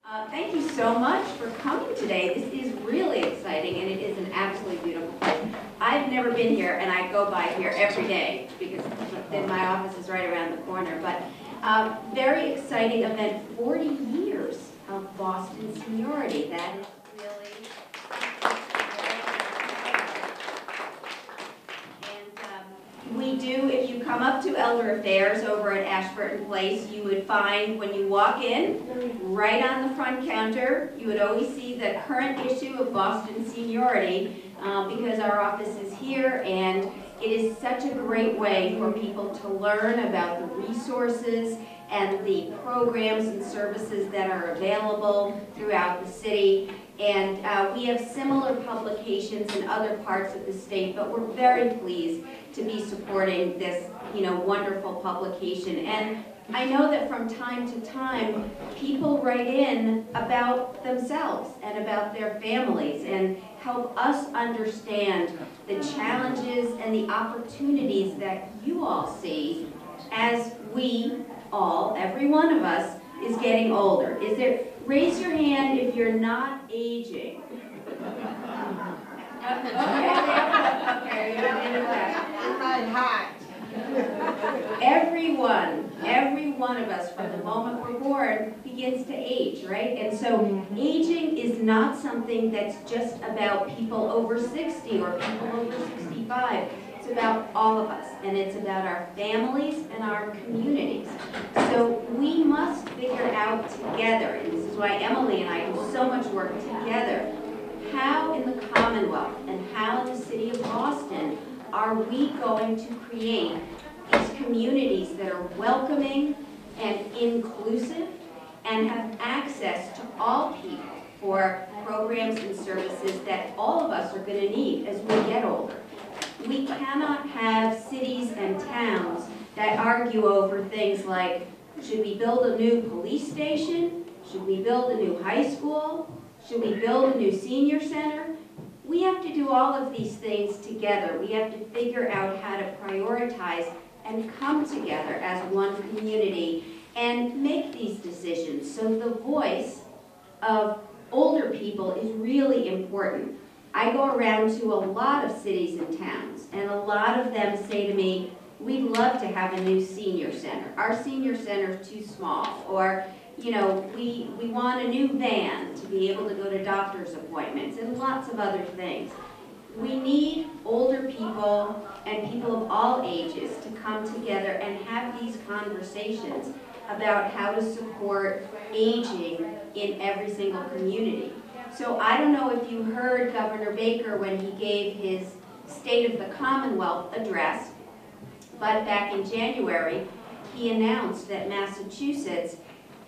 Thank you so much for coming today. This is really exciting, and it is an absolutely beautiful place. I've never been here, and I go by here every day because then my office is right around the corner. But very exciting event, 40 years of Boston Seniority. That is really we do, if you come up to Elder Affairs over at Ashburton Place, you would find when you walk in, right on the front counter, you would always see the current issue of Boston Seniority because our office is here, and it is such a great way for people to learn about the resources and the programs and services that are available throughout the city. And we have similar publications in other parts of the state, but we're very pleased to be supporting this, wonderful publication. And I know that from time to time, people write in about themselves and about their families and help us understand the challenges and the opportunities that you all see as we all, every one of us, is getting older. Raise your hand if you're not aging. Okay, every one of us, from the moment we're born, begins to age, right? And so aging is not something that's just about people over 60 or people over 65. It's about all of us, and it's about our families and our communities. So we must figure out together, and this is why Emily and I do so much work together, how in the Commonwealth and how in the city of Boston are we going to create these communities that are welcoming and inclusive and have access to all people for programs and services that all of us are going to need as we get older. We cannot have cities and towns that argue over things like, should we build a new police station? Should we build a new high school? Should we build a new senior center? We have to do all of these things together. We have to figure out how to prioritize and come together as one community and make these decisions. So the voice of older people is really important. I go around to a lot of cities and towns, and a lot of them say to me, we'd love to have a new senior center. Our senior center is too small. Or, we want a new van to be able to go to doctor's appointments and lots of other things. We need older people and people of all ages to come together and have these conversations about how to support aging in every single community. So I don't know if you heard Governor Baker when he gave his State of the Commonwealth address, but back in January, he announced that Massachusetts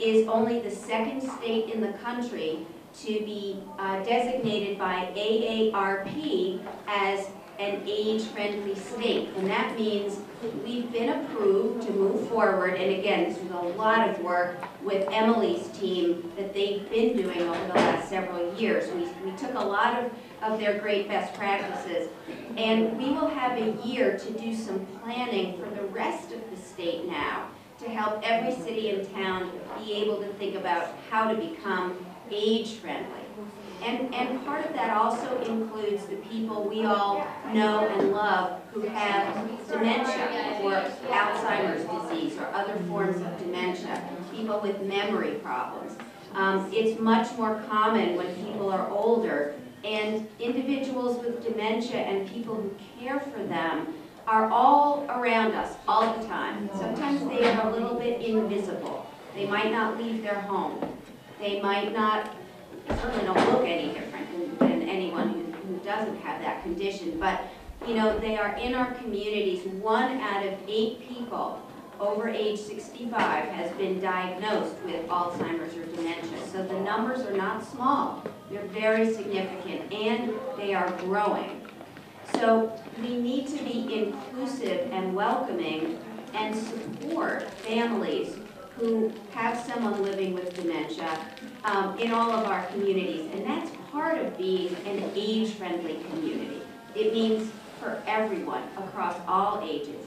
is only the second state in the country to be designated by AARP as an age-friendly state. And that means we've been approved to move forward, and again, this was a lot of work with Emily's team that they've been doing over the last several years. We took a lot of their great best practices, and we will have a year to do some planning for the rest of the state now to help every city and town be able to think about how to become age-friendly. And part of that also includes the people we all know and love who have dementia or Alzheimer's disease or other forms of dementia, people with memory problems. It's much more common when people are older, and individuals with dementia and people who care for them are all around us all the time. Sometimes they are a little bit invisible. They might not leave their home. They might not, certainly don't look any different than anyone who doesn't have that condition. But, they are in our communities. 1 out of 8 people over age 65 has been diagnosed with Alzheimer's or dementia. So the numbers are not small. They're very significant, and they are growing. So we need to be inclusive and welcoming and support families who have someone living with dementia in all of our communities. And that's part of being an age-friendly community. It means for everyone across all ages.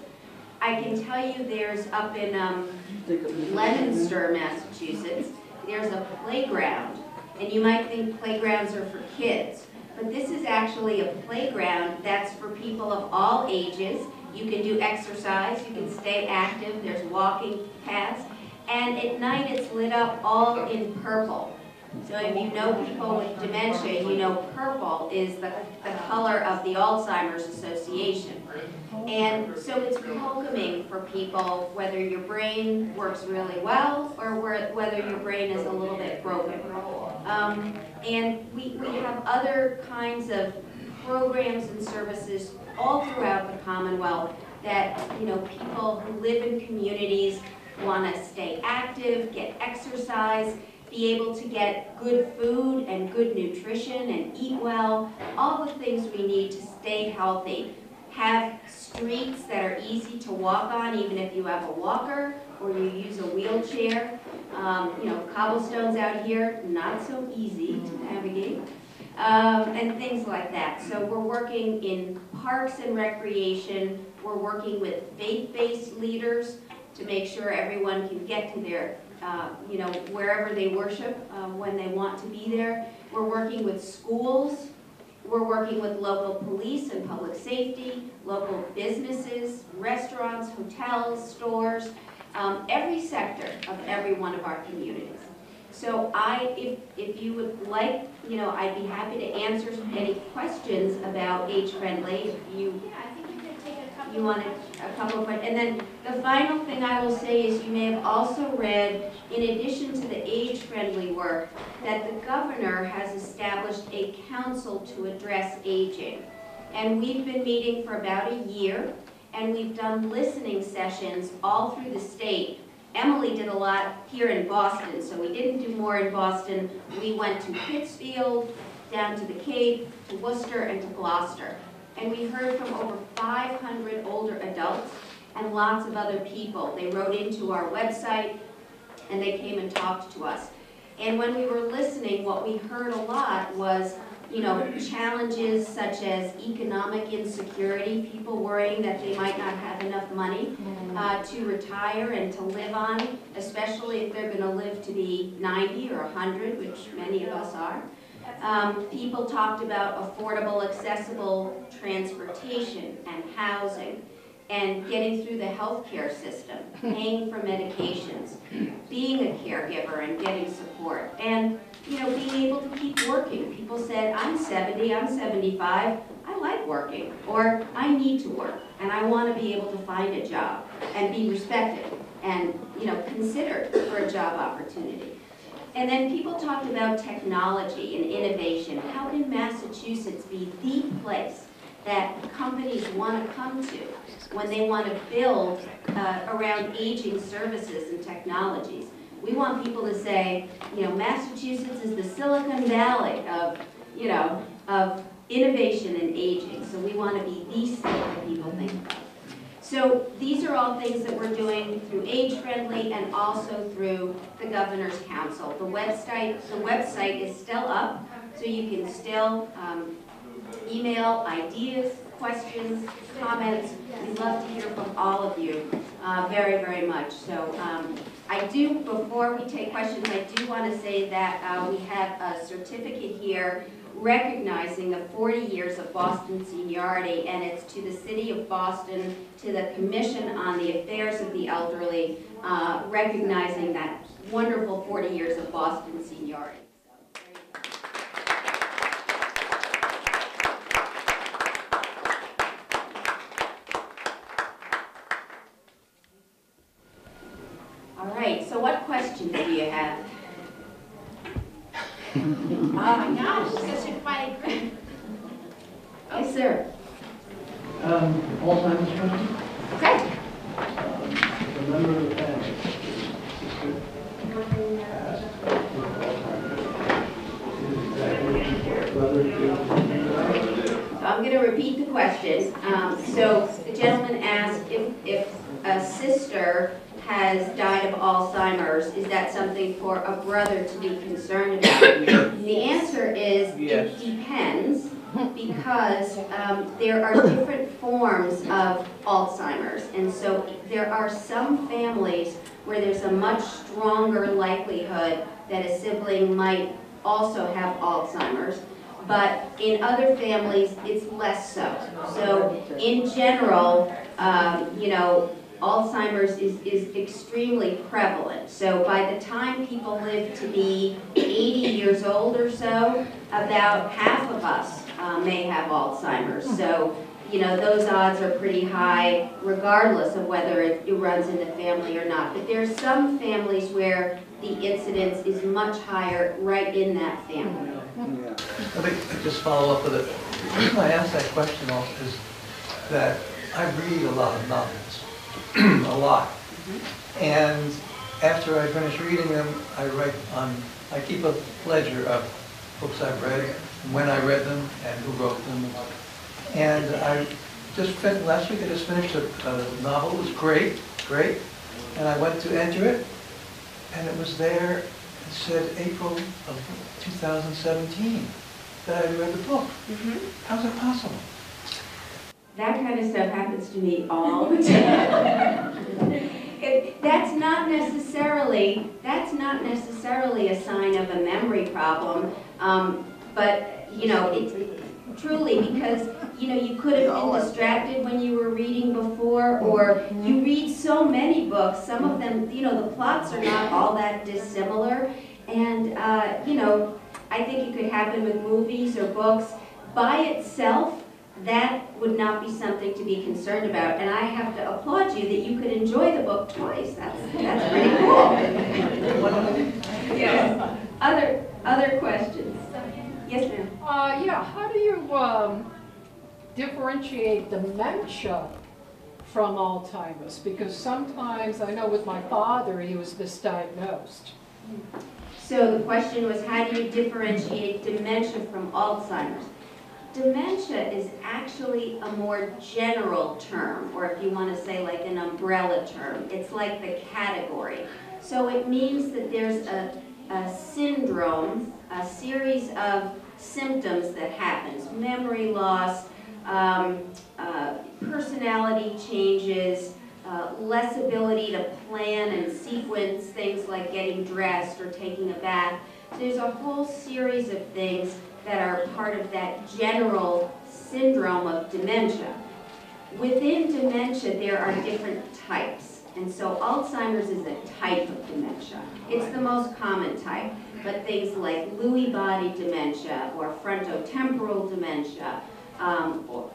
I can tell you there's up in Leominster, Massachusetts, there's a playground. And you might think playgrounds are for kids, but this is actually a playground that's for people of all ages. You can do exercise, you can stay active, there's walking paths, and at night it's lit up all in purple. So if you know people with dementia, you know purple is the color of the Alzheimer's Association. And so it's welcoming for people, whether your brain works really well or whether your brain is a little bit broken. And we have other kinds of programs and services all throughout the Commonwealth that, you know, people who live in communities want to stay active, get exercise, be able to get good food and good nutrition and eat well, all the things we need to stay healthy. Have streets that are easy to walk on, even if you have a walker or you use a wheelchair. You know, cobblestones out here, not so easy to navigate, and things like that. So we're working in parks and recreation. We're working with faith-based leaders to make sure everyone can get to their, you know, wherever they worship when they want to be there. We're working with schools. We're working with local police and public safety, local businesses, restaurants, hotels, stores, every sector of every one of our communities. So if you would like, you know, I'd be happy to answer any questions about age-friendly. If you, you wanted a couple of questions. And then the final thing I will say is you may have also read, in addition to the age-friendly work, that the governor has established a council to address aging. And we've been meeting for about a year, and we've done listening sessions all through the state. Emily did a lot here in Boston, so we didn't do more in Boston. We went to Pittsfield, down to the Cape, to Worcester, and to Gloucester. And we heard from over 500 older adults and lots of other people. They wrote into our website, and they came and talked to us. And when we were listening, what we heard a lot was, you know, challenges such as economic insecurity, people worrying that they might not have enough money to retire and to live on, especially if they're going to live to be 90 or 100, which many of us are. People talked about affordable, accessible transportation and housing, and getting through the healthcare system, paying for medications, being a caregiver and getting support, and, you know, being able to keep working. People said, I'm 70, I'm 75, I like working, or I need to work, and I want to be able to find a job and be respected and, you know, considered for a job opportunity. And then people talked about technology and innovation. How can Massachusetts be the place that companies want to come to when they want to build around aging services and technologies? We want people to say, you know, Massachusetts is the Silicon Valley of, you know, of innovation and aging. So we want to be the state that people think about. So these are all things that we're doing through Age Friendly and also through the Governor's Council. The website is still up, so you can still email ideas, questions, comments. We'd love to hear from all of you very, very much. So I do, before we take questions, I do want to say that we have a certificate here recognizing the 40 years of Boston seniority, and it's to the City of Boston, to the Commission on the Affairs of the Elderly, recognizing that wonderful 40 years of Boston seniority. All right, so what questions do you have? Oh my gosh, such a funny group. Yes, sir. Alzheimer's question? Okay. The member of the family. So I'm going to repeat the question. So the gentleman asked if a sister has died of Alzheimer's, is that something for a brother to be concerned about? The answer is Yes. it depends, because there are different forms of Alzheimer's, and so there are some families where there's a much stronger likelihood that a sibling might also have Alzheimer's. But in other families, it's less so. So in general, you know, Alzheimer's is extremely prevalent. So by the time people live to be 80 years old or so, about half of us may have Alzheimer's. So, you know, those odds are pretty high regardless of whether it runs in the family or not. But there's some families where the incidence is much higher right in that family. Yeah. Let me just follow up with it. The reason I asked that question also is that I read a lot of novels, a lot. And after I finish reading them, I keep a ledger of books I've read, when I read them, and who wrote them. And I just finished, last week I just finished a novel. It was great. And I went to enter it, and it was there. It said April of 2017 that I read the book. How's it possible? That kind of stuff happens to me all the time. That's not necessarily a sign of a memory problem, but you know, it's truly because you know you could have been distracted when you were reading before, or you read so many books. Some of them, you know, the plots are not all that dissimilar, and you know, I think it could happen with movies or books by itself. That would not be something to be concerned about, and I have to applaud you that you could enjoy the book twice. That's pretty cool. Yes. Other questions? Yes, ma'am. Yeah. How do you differentiate dementia from Alzheimer's? Because sometimes I know with my father he was misdiagnosed. So the question was, how do you differentiate dementia from Alzheimer's? Dementia is actually a more general term, or if you want to say like an umbrella term. It's like the category. So it means that there's a syndrome, a series of symptoms that happens. Memory loss, personality changes, less ability to plan and sequence things like getting dressed or taking a bath. So there's a whole series of things that are part of that general syndrome of dementia. Within dementia, there are different types. And so Alzheimer's is a type of dementia. It's the most common type. But things like Lewy body dementia or frontotemporal dementia,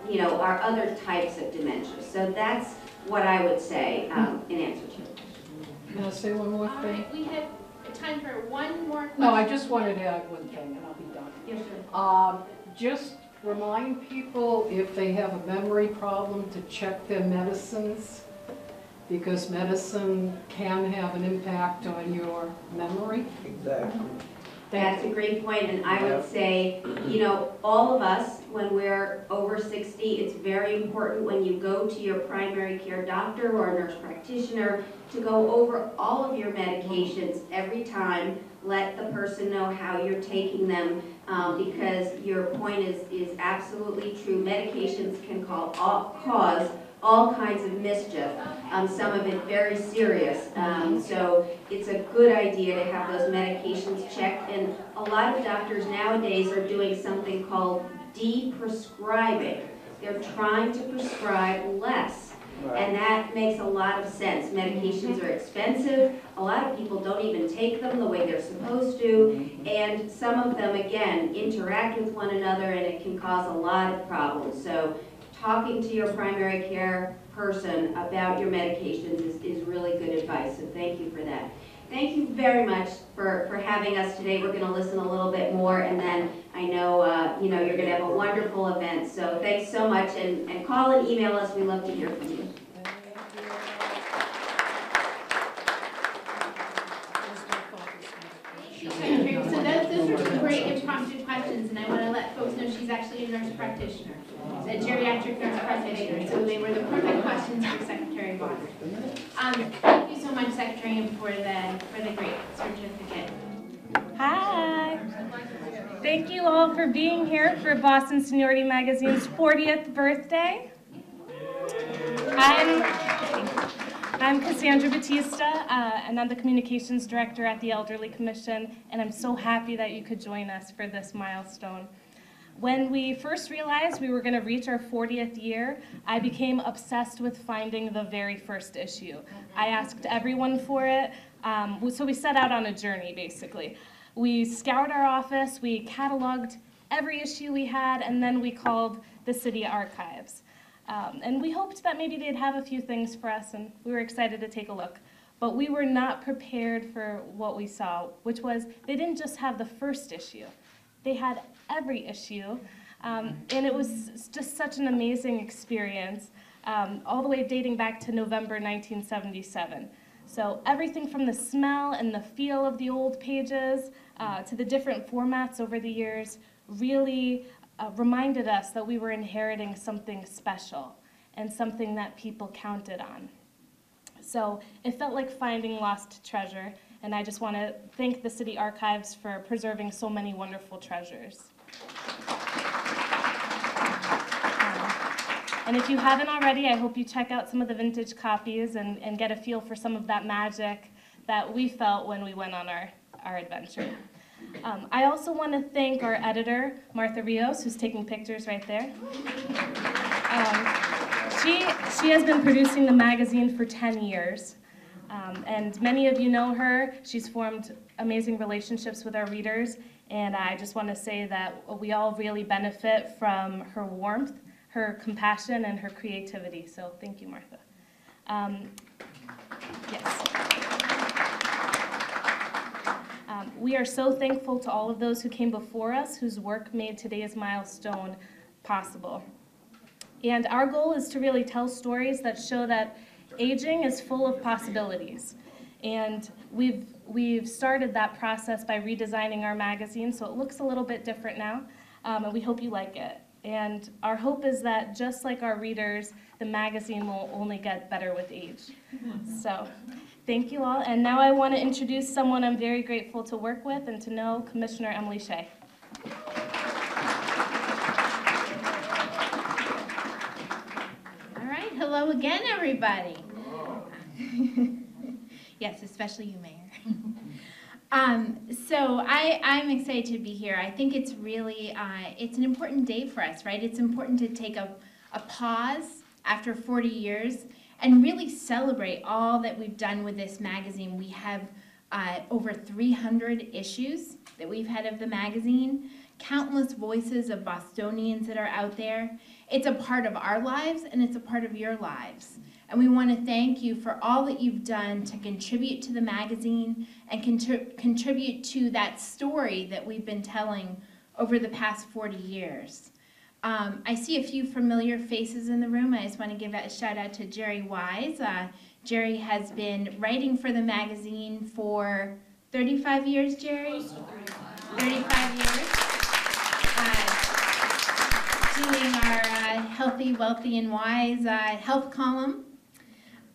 you know, are other types of dementia. So that's what I would say in answer to your question. Can I say one more All thing? right, we have time for one more question. No, I just wanted to add one thing, and I'll be done. Yes, sir. Just remind people if they have a memory problem to check their medicines, because medicine can have an impact on your memory. Exactly. That's a great point, and I would say, you know, all of us, when we're over 60, it's very important when you go to your primary care doctor or a nurse practitioner to go over all of your medications every time. Let the person know how you're taking them, because your point is absolutely true. Medications can cause all kinds of mischief, some of it very serious. So it's a good idea to have those medications checked. And a lot of doctors nowadays are doing something called de-prescribing. They're trying to prescribe less. And that makes a lot of sense. Medications are expensive. A lot of people don't even take them the way they're supposed to. And some of them, again, interact with one another, and it can cause a lot of problems. So talking to your primary care person about your medications is really good advice, so thank you for that. Thank you very much for having us today. We're going to listen a little bit more, and then I know you know you're going to have a wonderful event, so thanks so much, and call and email us. We love to hear from you. So those are some great impromptu questions, and I want to let folks know she's actually a nurse practitioner, a geriatric nurse practitioner, so they were the perfect questions for Secretary Walsh. Thank you so much, Secretary, for the great certificate. Hi. Thank you all for being here for Boston Seniority Magazine's 40th birthday. I'm Cassandra Batista, and I'm the Communications Director at the Elderly Commission, and I'm so happy that you could join us for this milestone. When we first realized we were going to reach our 40th year, I became obsessed with finding the very first issue. I asked everyone for it, so we set out on a journey, basically. We scoured our office, we cataloged every issue we had, and then we called the city archives. And we hoped that maybe they'd have a few things for us, and we were excited to take a look. But we were not prepared for what we saw, which was they didn't just have the first issue. They had every issue, and it was just such an amazing experience, all the way dating back to November 1977. So everything from the smell and the feel of the old pages to the different formats over the years really reminded us that we were inheriting something special and something that people counted on. So it felt like finding lost treasure, and I just want to thank the City Archives for preserving so many wonderful treasures. And if you haven't already, I hope you check out some of the vintage copies and get a feel for some of that magic that we felt when we went on our adventure. I also want to thank our editor, Martha Rios, who's taking pictures right there. She has been producing the magazine for 10 years, and many of you know her. She's formed amazing relationships with our readers, and I just want to say that we all really benefit from her warmth, her compassion, and her creativity. So thank you, Martha. Yes. We are so thankful to all of those who came before us, whose work made today's milestone possible. And our goal is to really tell stories that show that aging is full of possibilities. And we've started that process by redesigning our magazine, so it looks a little bit different now, and we hope you like it. And our hope is that just like our readers, the magazine will only get better with age. So thank you all, and now I want to introduce someone I'm very grateful to work with and to know, Commissioner Emily Shea. All right, hello again, everybody. Yes, especially you, Mayor. So I'm excited to be here. I think it's really, it's an important day for us, right? It's important to take a pause after 40 years and really celebrate all that we've done with this magazine. We have over 300 issues that we've had of the magazine, countless voices of Bostonians that are out there. It's a part of our lives and it's a part of your lives. And we want to thank you for all that you've done to contribute to the magazine and contribute to that story that we've been telling over the past 40 years. I see a few familiar faces in the room. I just want to give a shout out to Jerry Wise. Jerry has been writing for the magazine for 35 years, Jerry? 35 years. Doing our Healthy, Wealthy, and Wise health column.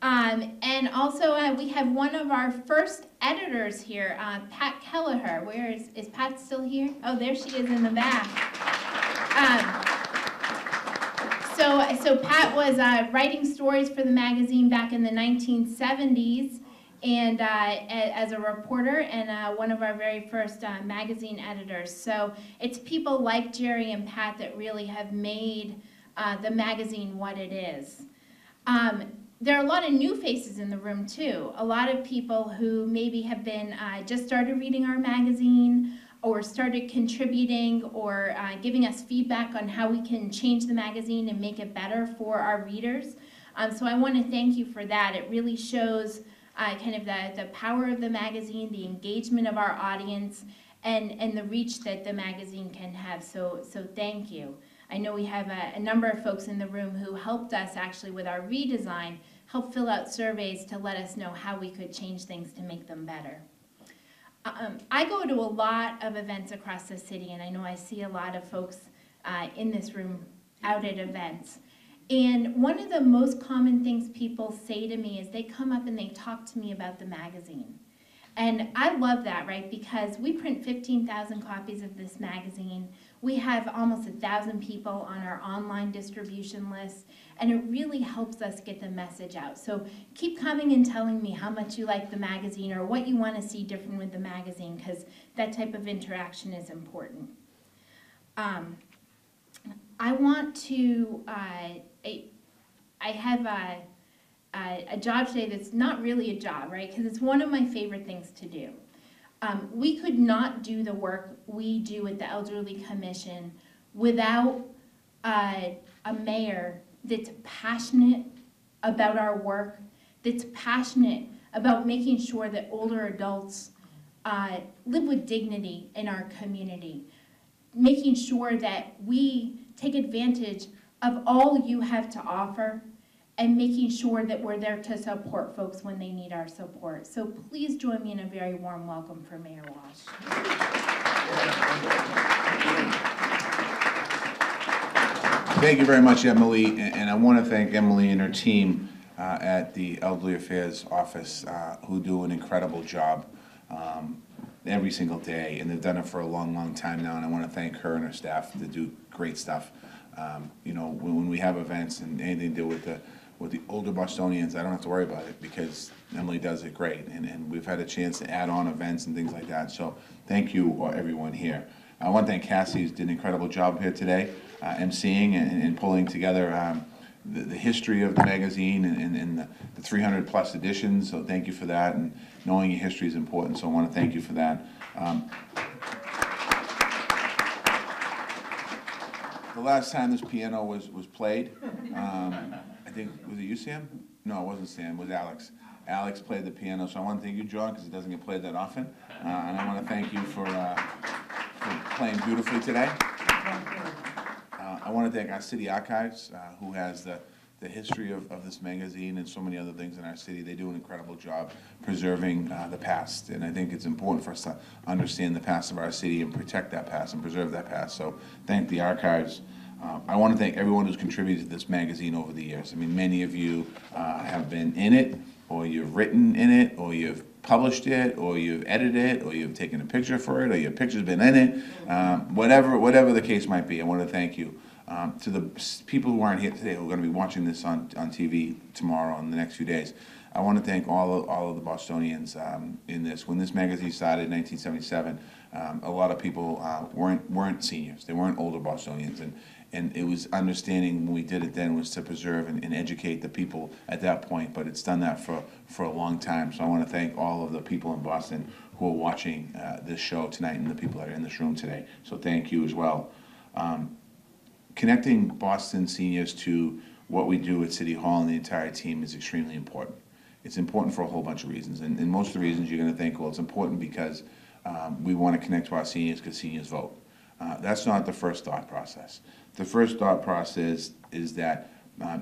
And also we have one of our first editors here, Pat Kelleher. Where is Pat still here? Oh, there she is in the back. So Pat was writing stories for the magazine back in the 1970s, and as a reporter and one of our very first magazine editors. So it's people like Jerry and Pat that really have made the magazine what it is. There are a lot of new faces in the room too. A lot of people who maybe have been just started reading our magazine or started contributing or giving us feedback on how we can change the magazine and make it better for our readers. So I want to thank you for that. It really shows kind of the power of the magazine, the engagement of our audience, and the reach that the magazine can have. So thank you. I know we have a number of folks in the room who helped us actually with our redesign, help fill out surveys to let us know how we could change things to make them better. I go to a lot of events across the city, and I know I see a lot of folks in this room out at events. And one of the most common things people say to me is they come up and they talk to me about the magazine. And I love that, right? Because we print 15,000 copies of this magazine. We have almost 1,000 people on our online distribution list, and it really helps us get the message out. So keep coming and telling me how much you like the magazine or what you want to see different with the magazine, because that type of interaction is important. I want to, I have a job today that's not really a job, right? Because it's one of my favorite things to do. We could not do the work we do at the Elderly Commission without a mayor that's passionate about our work, that's passionate about making sure that older adults live with dignity in our community, making sure that we take advantage of all you have to offer, and making sure that we're there to support folks when they need our support. So please join me in a very warm welcome for Mayor Walsh. Thank you very much, Emily, and I want to thank Emily and her team at the Elderly Affairs Office who do an incredible job every single day, and they've done it for a long, long time now, and I want to thank her and her staff that do great stuff. You know, when we have events and anything to do with the older Bostonians, I don't have to worry about it because Emily does it great, and we've had a chance to add on events and things like that, so thank you everyone here. I want to thank Cassie, who's did an incredible job here today, emceeing and pulling together the history of the magazine and the 300 plus editions, so thank you for that, and knowing your history is important, so I want to thank you for that. The last time this piano was played, I think, was it you, Sam? No, it wasn't Sam, it was Alex. Alex played the piano, so I want to thank you, John, because it doesn't get played that often. And I want to thank you for playing beautifully today. I want to thank our city archives, who has the history of this magazine and so many other things in our city. They do an incredible job preserving the past, and I think it's important for us to understand the past of our city and protect that past and preserve that past. So thank the archives. I want to thank everyone who's contributed to this magazine over the years. I mean, many of you have been in it, or you've written in it, or you've published it, or you've edited it, or you've taken a picture for it, or your picture's been in it. Whatever the case might be, I want to thank you. To the people who aren't here today, who are going to be watching this on TV tomorrow and the next few days, I want to thank all of the Bostonians in this. When this magazine started in 1977, a lot of people weren't seniors. They weren't older Bostonians, and it was understanding when we did it then was to preserve and educate the people at that point, but it's done that for a long time. So I want to thank all of the people in Boston who are watching this show tonight and the people that are in this room today. So thank you as well. Connecting Boston seniors to what we do at City Hall and the entire team is extremely important. It's important for a whole bunch of reasons, and most of the reasons you're going to think, well, it's important because we want to connect to our seniors because seniors vote. That's not the first thought process. The first thought process is that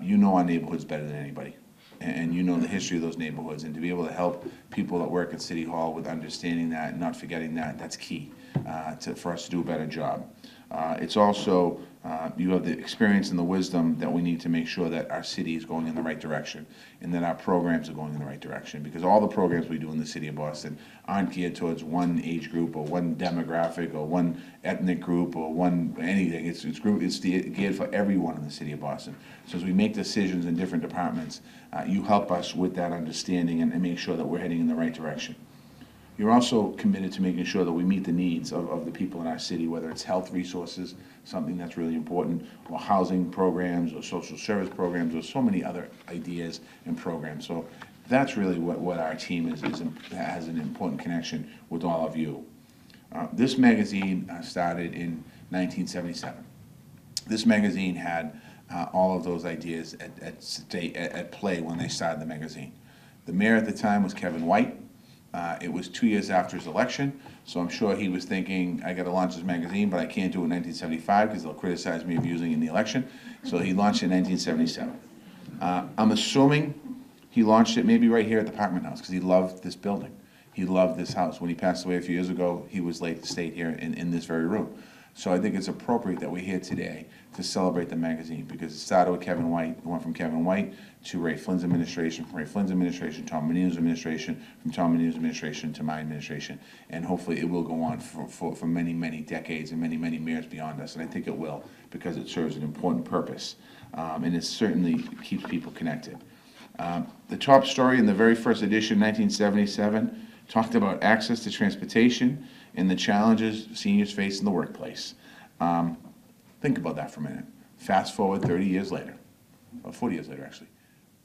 you know our neighborhoods better than anybody, and you know the history of those neighborhoods, and to be able to help people that work at City Hall with understanding that and not forgetting that, that's key for us to do a better job. It's also, you have the experience and the wisdom that we need to make sure that our city is going in the right direction and that our programs are going in the right direction, because all the programs we do in the city of Boston aren't geared towards one age group or one demographic or one ethnic group or one anything. It's geared for everyone in the city of Boston. So as we make decisions in different departments, you help us with that understanding and make sure that we're heading in the right direction. You're also committed to making sure that we meet the needs of the people in our city, whether it's health resources, something that's really important, or housing programs, or social service programs, or so many other ideas and programs. So that's really what our team has an important connection with all of you. This magazine started in 1977. This magazine had all of those ideas at play when they started the magazine. The mayor at the time was Kevin White. It was 2 years after his election, so I'm sure he was thinking, I got to launch this magazine, but I can't do it in 1975 because they'll criticize me of using it in the election. So he launched it in 1977. I'm assuming he launched it maybe right here at the Parkman House because he loved this building. He loved this house. When he passed away a few years ago, he was late to stay here in this very room. So I think it's appropriate that we're here today to celebrate the magazine, because it started with Kevin White. It went from Kevin White to Ray Flynn's administration, from Ray Flynn's administration, Tom Menino's administration, from Tom Menino's administration to my administration. And hopefully it will go on for many, many decades and many, many mayors beyond us. And I think it will, because it serves an important purpose. And it certainly keeps people connected. The top story in the very first edition, 1977, talked about access to transportation and the challenges seniors face in the workplace. Think about that for a minute. Fast forward 30 years later, or 40 years later actually.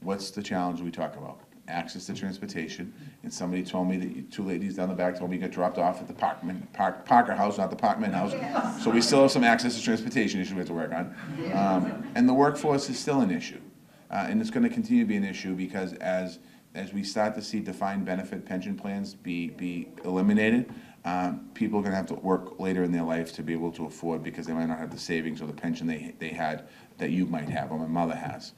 What's the challenge we talk about? Access to transportation. And somebody told me that two ladies down the back told me you got dropped off at the Parker House, not the Parkman House. Yes. So we still have some access to transportation issues we have to work on. And the workforce is still an issue. And it's going to continue to be an issue, because as we start to see defined benefit pension plans be eliminated, people are going to have to work later in their life to be able to afford, because they might not have the savings or the pension they had that you might have, or my mother has.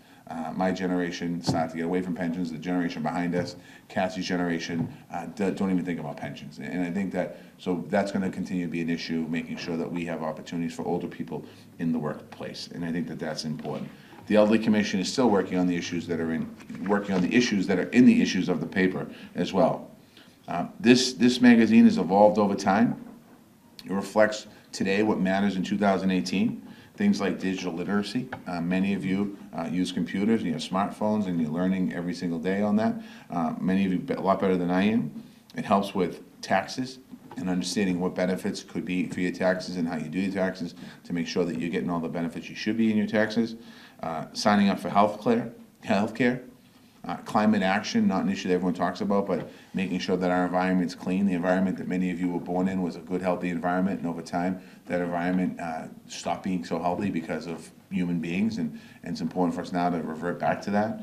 My generation started to get away from pensions. The generation behind us, Cassie's generation, don't even think about pensions. And I think so that's going to continue to be an issue, making sure that we have opportunities for older people in the workplace. And I think that that's important. The Elderly Commission is still working on the issues that are in the issues of the paper as well. This magazine has evolved over time. It reflects today what matters in 2018. Things like digital literacy. Many of you use computers and you have smartphones, and you're learning every single day on that. Many of you a lot better than I am. It helps with taxes and understanding what benefits could be for your taxes and how you do your taxes to make sure that you're getting all the benefits you should be in your taxes. Signing up for health care. Climate action, not an issue that everyone talks about, but making sure that our environment's clean. The environment that many of you were born in was a good, healthy environment, and over time, that environment stopped being so healthy because of human beings, and it's important for us now to revert back to that.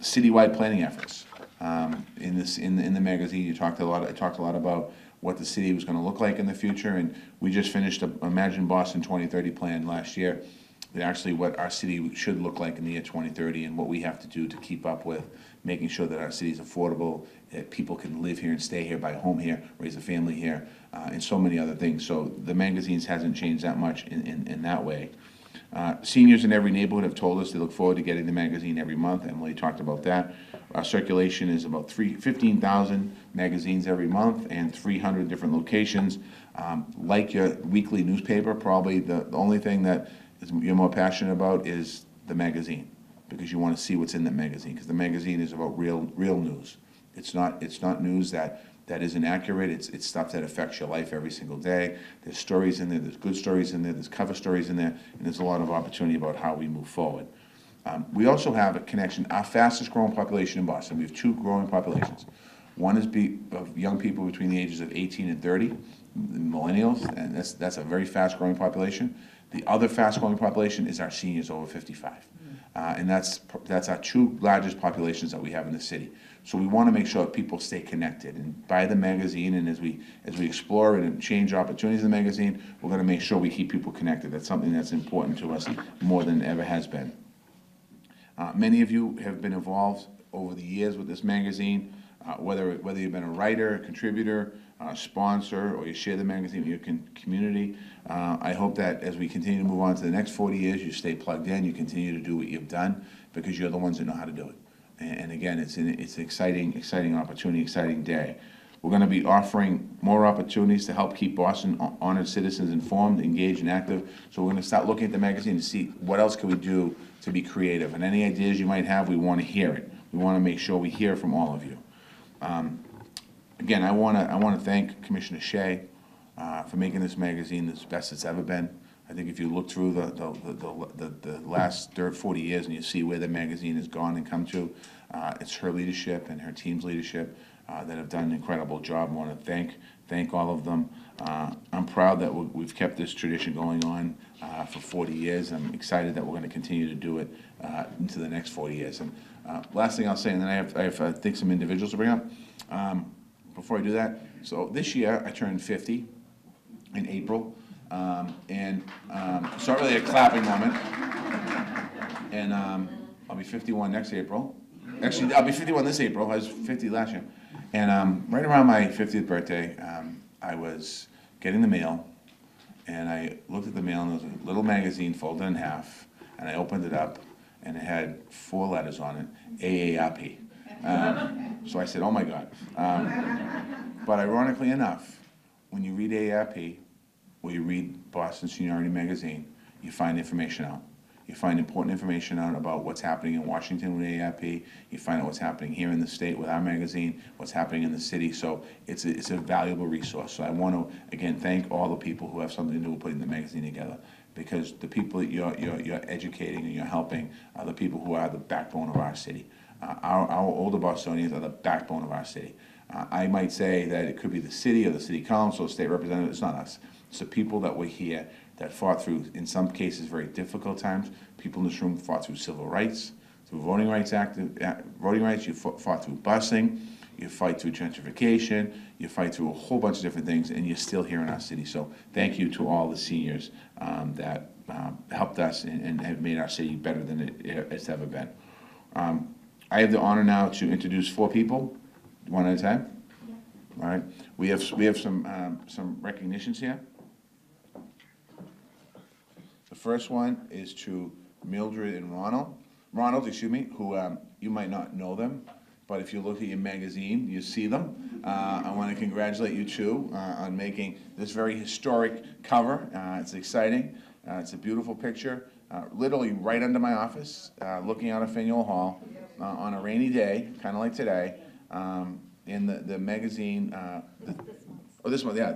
Citywide planning efforts. In the magazine, I talked a lot about what the city was going to look like in the future, and we just finished a Imagine Boston 2030 plan last year. Actually what our city should look like in the year 2030, and what we have to do to keep up with making sure that our city is affordable, that people can live here and stay here, buy a home here, raise a family here, and so many other things. So the magazines hasn't changed that much in that way. Seniors in every neighborhood have told us they look forward to getting the magazine every month. Emily talked about that. Our circulation is about 15,000 magazines every month, and 300 different locations. Like your weekly newspaper, probably the only thing that you're more passionate about is the magazine, because you want to see what's in the magazine, because the magazine is about real news. It's not news that isn't accurate. It's stuff that affects your life every single day. There's stories in there, there's good stories in there, there's cover stories in there, and there's a lot of opportunity about how we move forward. We also have a connection, our fastest growing population in Boston. We have two growing populations. One is of young people between the ages of 18 and 30, millennials, and that's a very fast growing population. The other fast-growing population is our seniors over 55. And that's our two largest populations that we have in the city. So we want to make sure that people stay connected. And by the magazine, and as we explore and change opportunities in the magazine, we're going to make sure we keep people connected. That's something that's important to us more than it ever has been. Many of you have been involved over the years with this magazine, whether you've been a writer, a contributor, sponsor, or you share the magazine with your community. I hope that as we continue to move on to the next 40 years, you stay plugged in, you continue to do what you've done, because you're the ones that know how to do it. And again, it's an exciting opportunity, exciting day. We're going to be offering more opportunities to help keep Boston honored citizens informed, engaged, and active. So we're going to start looking at the magazine to see what else can we do to be creative. And any ideas you might have, we want to hear it. We want to make sure we hear from all of you. Again, I want to thank Commissioner Shea for making this magazine the best it's ever been. I think if you look through the last 40 years and you see where the magazine has gone and come to, it's her leadership and her team's leadership that have done an incredible job. I want to thank all of them. I'm proud that we've kept this tradition going on for 40 years. I'm excited that we're going to continue to do it into the next 40 years. And last thing I'll say, and then I have I think some individuals to bring up. Before I do that, so this year I turned 50 in April, and it's not really a clapping moment, and I'll be 51 next April. Actually, I'll be 51 this April. I was 50 last year, and right around my 50th birthday, I was getting the mail, and I looked at the mail, and there was a little magazine folded in half, and I opened it up, and it had 4 letters on it, AARP. So I said, oh my God. But ironically enough, when you read AARP, or you read Boston Seniority Magazine, you find information out. You find important information out about what's happening in Washington with AARP. You find out what's happening here in the state with our magazine, what's happening in the city. So it's a valuable resource. So I want to, again, thank all the people who have something to do with putting the magazine together, because the people that you're educating and you're helping are the people who are the backbone of our city. Our older Bostonians are the backbone of our city. I might say that it could be the city or the city council, state representative. It's not us. It's the people that were here that fought through, in some cases, very difficult times. People in this room fought through civil rights, through voting rights, you fought through busing, you fight through gentrification, you fight through a whole bunch of different things, and you're still here in our city. So thank you to all the seniors that helped us and have made our city better than it's ever been. I have the honor now to introduce 4 people, one at a time. Yeah. All right. We have some recognitions here. The first one is to Mildred and Ronald, excuse me, who you might not know them, but if you look at your magazine, you see them. I want to congratulate you too on making this very historic cover. It's exciting. It's a beautiful picture. Literally right under my office, looking out of Faneuil Hall on a rainy day, kind of like today, in the magazine. This month, yeah.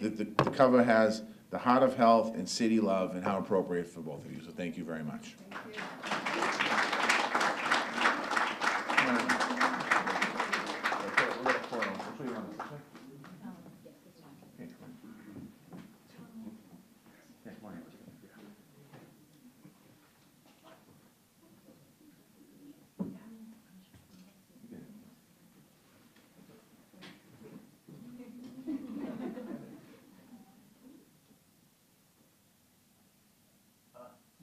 The cover has the heart of health and city love, and how appropriate for both of you. So thank you very much.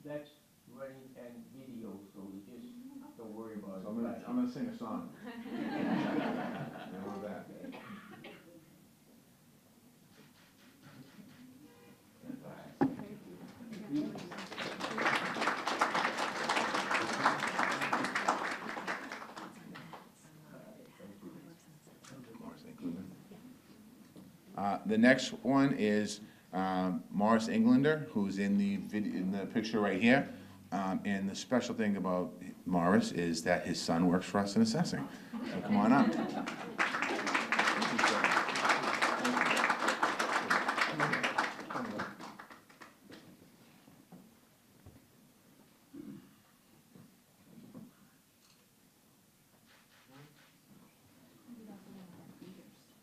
That's running and video, so we just don't worry about it. So I'm gonna sing a song. That. The next one is Morris Englander, who's in the picture right here. And the special thing about Morris is that his son works for us in assessing. So come on up.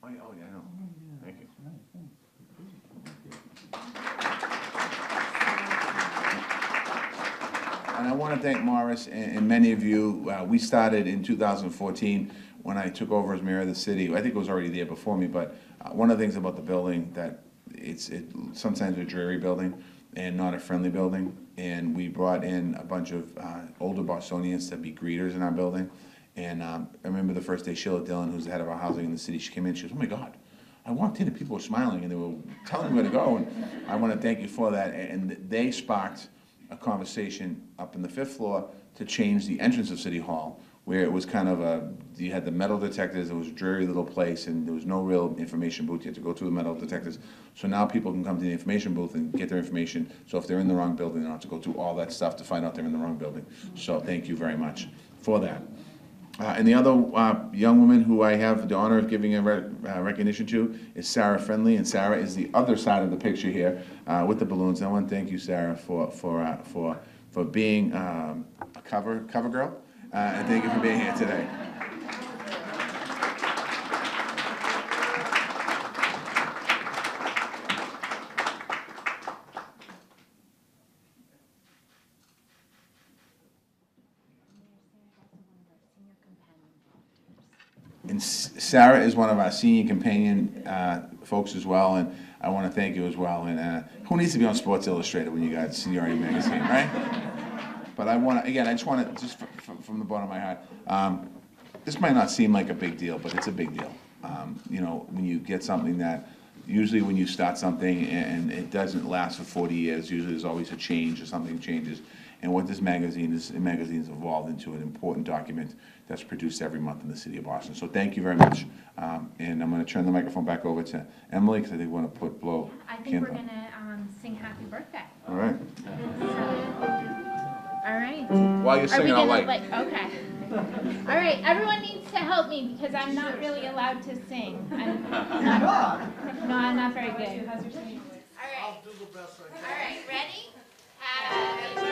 Oh yeah, I know. Thank you. And I want to thank Morris and many of you. We started in 2014 when I took over as mayor of the city. I think it was already there before me, but one of the things about the building that it's sometimes a dreary building and not a friendly building. And we brought in a bunch of older Bostonians to be greeters in our building. And I remember the first day, Sheila Dillon, who's the head of our housing in the city, she came in, she goes, oh my God, I walked in and people were smiling and they were telling me where to go. And I want to thank you for that. And they sparked a conversation up in the 5th floor to change the entrance of City Hall, where it was kind of you had the metal detectors, it was a dreary little place, and there was no real information booth. You had to go through the metal detectors. So now people can come to the information booth and get their information. So if they're in the wrong building, they don't have to go through all that stuff to find out they're in the wrong building. So thank you very much for that. And the other young woman who I have the honor of giving a recognition to is Sarah Friendly, and Sarah is the other side of the picture here with the balloons. And I want to thank you, Sarah, for being a cover girl, and thank you for being here today. And Sarah is one of our senior companion folks as well, and I want to thank you as well. And who needs to be on Sports Illustrated when you got Seniority Magazine, right? But I want to, again, I just want to, just from the bottom of my heart, this might not seem like a big deal, but it's a big deal. You know, when you get something that usually when you start something and it doesn't last for 40 years, usually there's always a change or something changes. And what this magazine's evolved into an important document that's produced every month in the city of Boston. So thank you very much. And I'm going to turn the microphone back over to Emily because I think we want to blow. I think we're going to sing happy birthday. All right. All right. While you're singing, I'll like. Okay. All right, everyone needs to help me because I'm not really allowed to sing. I'm not very good. All right. All right, ready? Happy